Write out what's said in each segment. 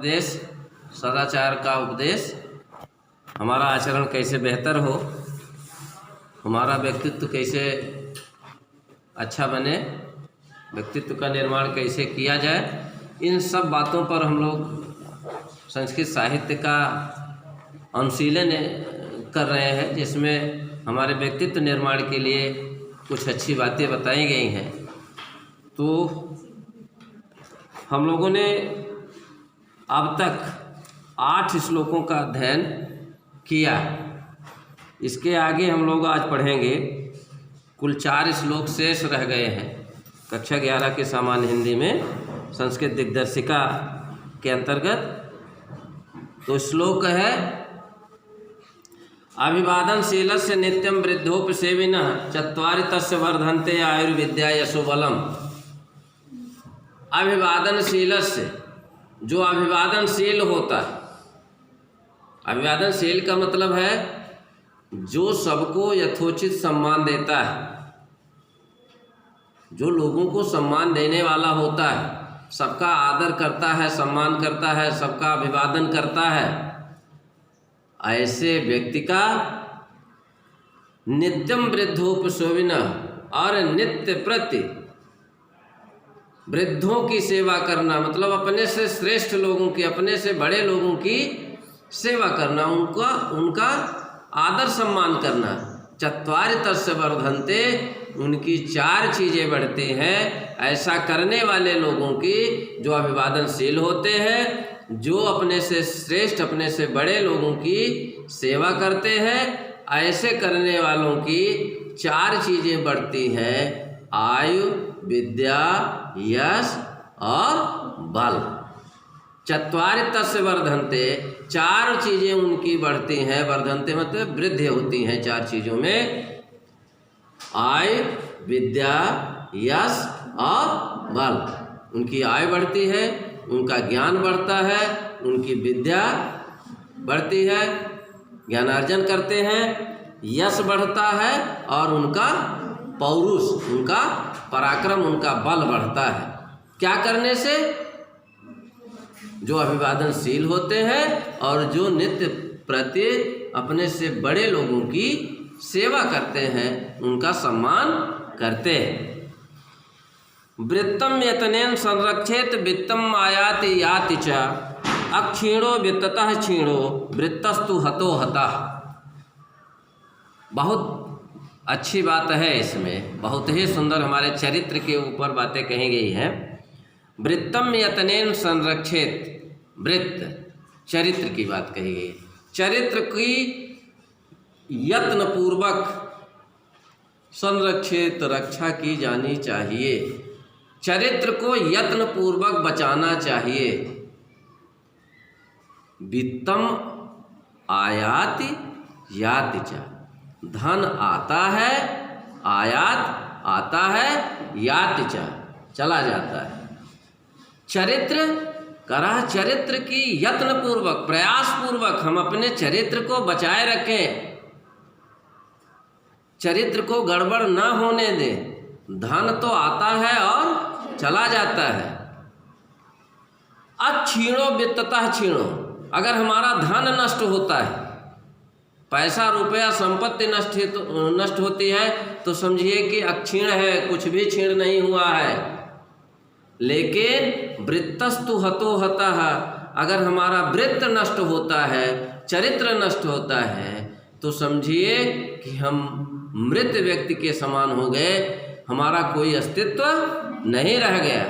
उपदेश, सदाचार का उपदेश, हमारा आचरण कैसे बेहतर हो, हमारा व्यक्तित्व कैसे अच्छा बने, व्यक्तित्व का निर्माण कैसे किया जाए, इन सब बातों पर हम लोग संस्कृत साहित्य का अनुशीलन कर रहे हैं, जिसमें हमारे व्यक्तित्व निर्माण के लिए कुछ अच्छी बातें बताई गई हैं। तो हम लोगों ने अब तक 8 श्लोकों का अध्ययन किया। इसके आगे हम लोग आज पढ़ेंगे। कुल 4 श्लोक शेष रह गए हैं कक्षा 11 के सामान्य हिंदी में संस्कृत दिग्दर्शिका के अंतर्गत। तो श्लोक है, अभिवादनशीलस्य नित्यं वृद्धोपसेविनः चत्वारि तस्य वर्धन्ते आयुर्विद्या यशोबलम। अभिवादनशीलस्य, जो अभिवादनशील होता है, अभिवादनशील का मतलब है जो सबको यथोचित सम्मान देता है, जो लोगों को सम्मान देने वाला होता है, सबका आदर करता है, सम्मान करता है, सबका अभिवादन करता है, ऐसे व्यक्ति का नित्यम वृद्धोपसेविनः, और नित्य प्रति वृद्धों की सेवा करना, मतलब अपने से श्रेष्ठ लोगों की, अपने से बड़े लोगों की सेवा करना, उनका आदर सम्मान करना। चत्वारि तस्य वर्धन्ते, उनकी 4 चीज़ें बढ़ती हैं। ऐसा करने वाले लोगों की, जो अभिवादनशील होते हैं, जो अपने से श्रेष्ठ, अपने से बड़े लोगों की सेवा करते हैं, ऐसे करने वालों की 4 चीज़ें बढ़ती हैं, आयु, विद्या, यश और बल। चत्वारि तस्य वर्धन्ते, 4 चीज़ें उनकी बढ़ती हैं। वर्धन्ते मतलब वृद्धि होती हैं 4 चीज़ों में, आयु, विद्या, यश और बल। उनकी आयु बढ़ती है, उनका ज्ञान बढ़ता है, उनकी विद्या बढ़ती है, ज्ञानार्जन करते हैं, यश बढ़ता है, और उनका पौरुष, उनका पराक्रम, उनका बल बढ़ता है। क्या करने से? जो अभिवादनशील होते हैं और जो नित्य प्रति अपने से बड़े लोगों की सेवा करते हैं, उनका सम्मान करते हैं। वृत्तम यतनेन संरक्षेत वित्तम आयाति याति च अक्षीणो वित्ततः क्षीणो वृत्तस्तु हतो हतः। बहुत अच्छी बात है, इसमें बहुत ही सुंदर हमारे चरित्र के ऊपर बातें कही गई हैं। वृत्तम यतनेन संरक्षेत, वृत्त चरित्र की बात कही गई। चरित्र की यत्न पूर्वक संरक्षित, रक्षा की जानी चाहिए। चरित्र को यत्न पूर्वक बचाना चाहिए। वित्तम आयाति याति च, धन आता है, आयात आता है, याति च चला जाता है। चरित्र करा, चरित्र की यत्न पूर्वक, प्रयास पूर्वक हम अपने चरित्र को बचाए रखें, चरित्र को गड़बड़ ना होने दें। धन तो आता है और चला जाता है। अक्षीणो वित्ततः क्षीणो, अगर हमारा धन नष्ट होता है, पैसा रुपया संपत्ति नष्ट होती है, तो समझिए कि अक्षीण है, कुछ भी क्षीण नहीं हुआ है। लेकिन वृत्तस्तु हतो हतः, अगर हमारा वृत्त नष्ट होता है, चरित्र नष्ट होता है, तो समझिए कि हम मृत व्यक्ति के समान हो गए, हमारा कोई अस्तित्व नहीं रह गया।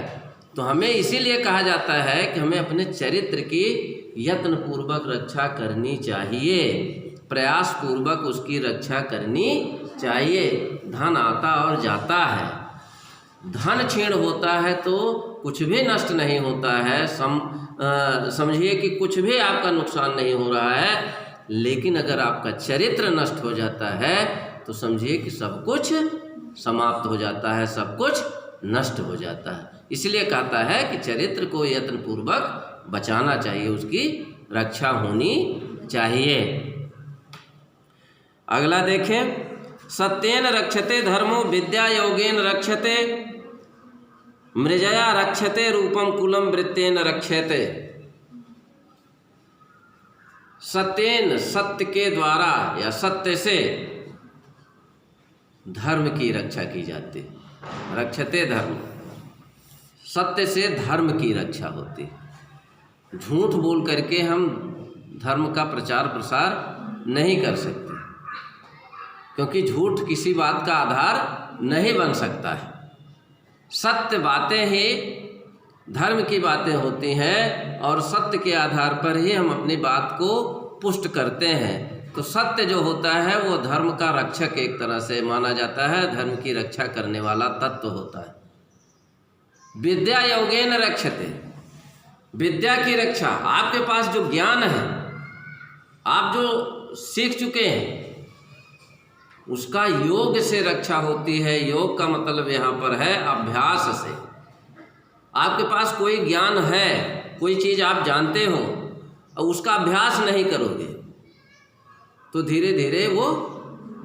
तो हमें इसीलिए कहा जाता है कि हमें अपने चरित्र की यत्न पूर्वक रक्षा करनी चाहिए, प्रयास पूर्वक उसकी रक्षा करनी चाहिए। धन आता और जाता है, धन क्षीण होता है तो कुछ भी नष्ट नहीं होता है, समझिए कि कुछ भी आपका नुकसान नहीं हो रहा है। लेकिन अगर आपका चरित्र नष्ट हो जाता है, तो समझिए कि सब कुछ समाप्त हो जाता है, सब कुछ नष्ट हो जाता है। इसलिए कहता है कि चरित्र को यत्न पूर्वक बचाना चाहिए, उसकी रक्षा होनी चाहिए। अगला देखें, सत्येन रक्षते धर्मो विद्या योगेन रक्षते मृजया रक्षते रूपम कुलम वृत्तेन रक्षते। सत्येन, सत्य के द्वारा या सत्य से धर्म की रक्षा की जाती है। रक्षते धर्म, सत्य से धर्म की रक्षा होती है। झूठ बोल करके हम धर्म का प्रचार प्रसार नहीं कर सकते, क्योंकि झूठ किसी बात का आधार नहीं बन सकता है। सत्य बातें ही धर्म की बातें होती हैं और सत्य के आधार पर ही हम अपनी बात को पुष्ट करते हैं। तो सत्य जो होता है वो धर्म का रक्षक एक तरह से माना जाता है, धर्म की रक्षा करने वाला तत्व होता है। विद्या योगेन रक्षते, विद्या की रक्षा, आपके पास जो ज्ञान है, आप जो सीख चुके हैं, उसका योग से रक्षा होती है। योग का मतलब यहाँ पर है अभ्यास से। आपके पास कोई ज्ञान है, कोई चीज़ आप जानते हो और उसका अभ्यास नहीं करोगे तो धीरे धीरे वो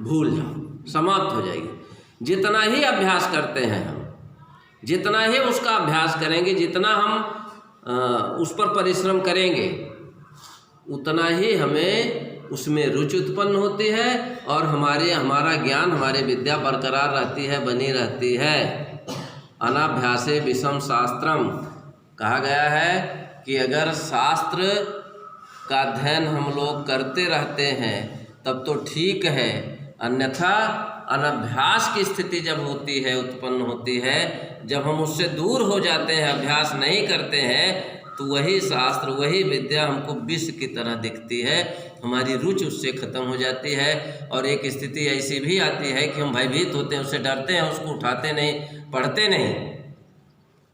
भूल जाओ, समाप्त हो जाएगी। जितना ही अभ्यास करते हैं हम, जितना ही उसका अभ्यास करेंगे, जितना हम उस पर परिश्रम करेंगे, उतना ही हमें उसमें रुचि उत्पन्न होती है और हमारा ज्ञान, हमारी विद्या बरकरार रहती है, बनी रहती है। अनाभ्यासे विषम शास्त्रम, कहा गया है कि अगर शास्त्र का अध्ययन हम लोग करते रहते हैं तब तो ठीक है, अन्यथा अनभ्यास की स्थिति जब होती है, उत्पन्न होती है, जब हम उससे दूर हो जाते हैं, अभ्यास नहीं करते हैं, तो वही शास्त्र, वही विद्या हमको विष की तरह दिखती है, हमारी रुचि उससे ख़त्म हो जाती है। और एक स्थिति ऐसी भी आती है कि हम भयभीत होते हैं, उससे डरते हैं, उसको उठाते नहीं, पढ़ते नहीं।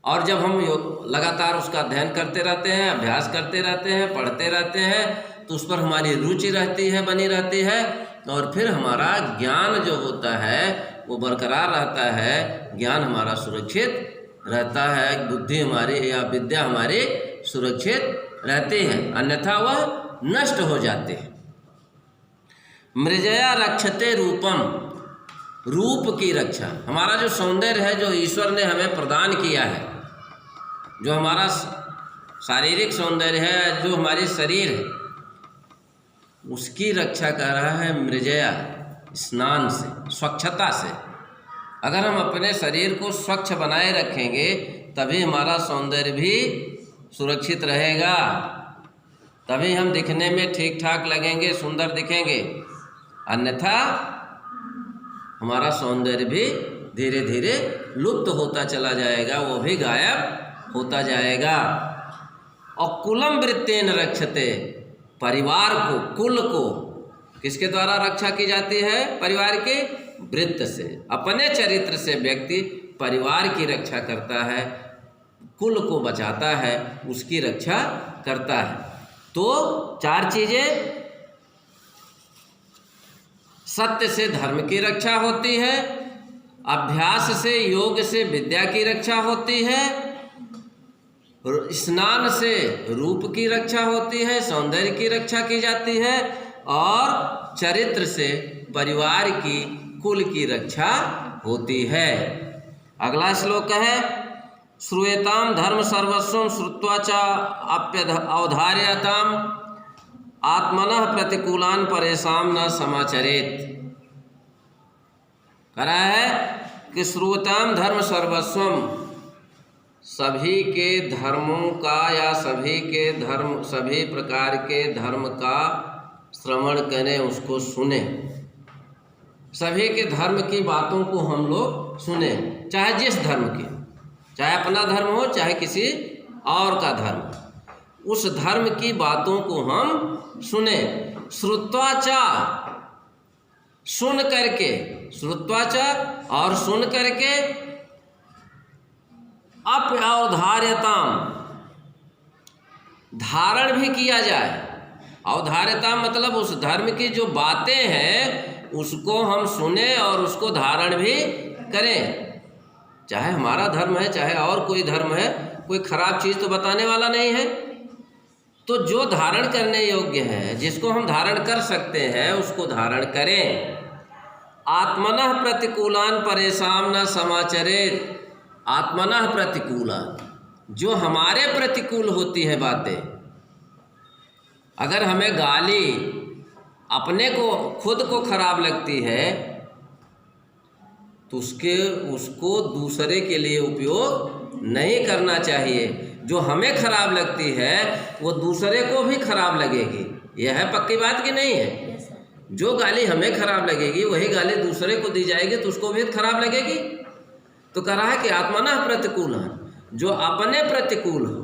और जब हम लगातार उसका अध्ययन करते रहते हैं, अभ्यास करते रहते हैं, पढ़ते रहते हैं, तो उस पर हमारी रुचि रहती है, बनी रहती है, और फिर हमारा ज्ञान जो होता है वो बरकरार रहता है, ज्ञान हमारा सुरक्षित रहता है, बुद्धि हमारी या विद्या हमारी सुरक्षित रहती है, अन्यथा वह नष्ट हो जाते हैं। मृजया रक्षते रूपम, रूप की रक्षा, हमारा जो सौंदर्य है, जो ईश्वर ने हमें प्रदान किया है, जो हमारा शारीरिक सौंदर्य है, जो हमारी शरीर है, उसकी रक्षा कर रहा है मृजया, स्नान से, स्वच्छता से। अगर हम अपने शरीर को स्वच्छ बनाए रखेंगे तभी हमारा सौंदर्य भी सुरक्षित रहेगा, तभी हम दिखने में ठीक ठाक लगेंगे, सुंदर दिखेंगे, अन्यथा हमारा सौंदर्य भी धीरे धीरे लुप्त होता चला जाएगा, वो भी गायब होता जाएगा। और कुलम वृत्तेन रक्षते, परिवार को, कुल को किसके द्वारा रक्षा की जाती है? परिवार के वृत्त से, अपने चरित्र से व्यक्ति परिवार की रक्षा करता है, कुल को बचाता है, उसकी रक्षा करता है। तो चार चीजें, सत्य से धर्म की रक्षा होती है, अभ्यास से, योग से विद्या की रक्षा होती है, स्नान से रूप की रक्षा होती है, सौंदर्य की रक्षा की जाती है, और चरित्र से परिवार की, कुल की रक्षा होती है। अगला श्लोक है, श्रूयताम धर्म सर्वस्वम श्रुत्वा च अवधार्यताम आत्मनः प्रतिकूलान परेशान न समाचरेत। कहा है कि श्रूयताम धर्म सर्वस्वम, सभी के धर्मों का या सभी के धर्म, सभी प्रकार के धर्म का श्रवण करें, उसको सुने, सभी के धर्म की बातों को हम लोग सुने, चाहे जिस धर्म की, चाहे अपना धर्म हो, चाहे किसी और का धर्म, उस धर्म की बातों को हम सुने। श्रुत्वाचा, सुन करके, श्रुत्वाचा और सुन करके, अवधार्यताम, धारण भी किया जाए। अवधार्यता मतलब उस धर्म की जो बातें हैं उसको हम सुने और उसको धारण भी करें। चाहे हमारा धर्म है, चाहे और कोई धर्म है, कोई खराब चीज़ तो बताने वाला नहीं है। तो जो धारण करने योग्य है, जिसको हम धारण कर सकते हैं, उसको धारण करें। आत्मनः प्रतिकूलान परेशान न समाचरेत, आत्मनः प्रतिकूलान, जो हमारे प्रतिकूल होती है बातें, अगर हमें गाली अपने को खुद को खराब लगती है तो उसको दूसरे के लिए उपयोग नहीं करना चाहिए। जो हमें खराब लगती है वो दूसरे को भी खराब लगेगी। यह है पक्की बात कि नहीं है? जो गाली हमें खराब लगेगी वही गाली दूसरे को दी जाएगी तो उसको भी खराब लगेगी। तो कह रहा है कि आत्मनः प्रतिकूल है, जो अपने प्रतिकूल हो,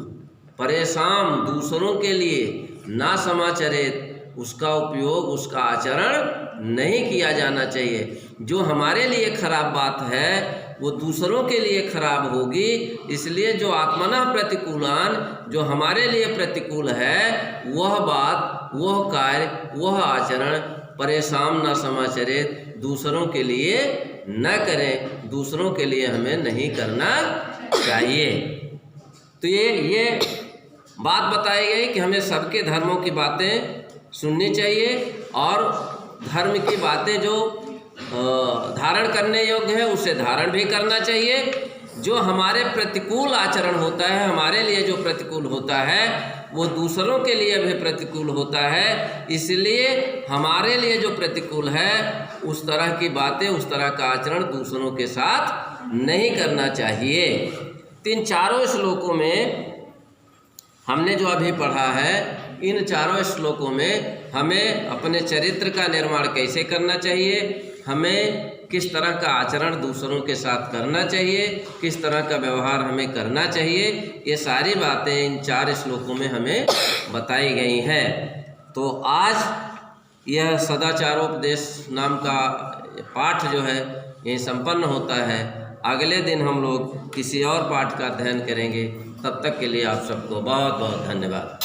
परेशान दूसरों के लिए ना समाचरित, उसका उपयोग, उसका आचरण नहीं किया जाना चाहिए। जो हमारे लिए खराब बात है वो दूसरों के लिए खराब होगी। इसलिए जो आत्मनः प्रतिकूलान, जो हमारे लिए प्रतिकूल है, वह बात, वह कार्य, वह आचरण परेशान न समाचरित, दूसरों के लिए न करें, दूसरों के लिए हमें नहीं करना चाहिए। तो ये बात बताई गई कि हमें सबके धर्मों की बातें सुननी चाहिए और धर्म की बातें जो धारण करने योग्य है उसे धारण भी करना चाहिए। जो हमारे प्रतिकूल आचरण होता है, हमारे लिए जो प्रतिकूल होता है, वो दूसरों के लिए भी प्रतिकूल होता है। इसलिए हमारे लिए जो प्रतिकूल है उस तरह की बातें, उस तरह का आचरण दूसरों के साथ नहीं करना चाहिए। इन चारों श्लोकों में हमने जो अभी पढ़ा है, इन चारों श्लोकों में हमें अपने चरित्र का निर्माण कैसे करना चाहिए, हमें किस तरह का आचरण दूसरों के साथ करना चाहिए, किस तरह का व्यवहार हमें करना चाहिए, ये सारी बातें इन 4 श्लोकों में हमें बताई गई हैं। तो आज यह सदाचारोपदेश नाम का पाठ जो है ये संपन्न होता है। अगले दिन हम लोग किसी और पाठ का अध्ययन करेंगे। तब तक के लिए आप सबको बहुत बहुत धन्यवाद।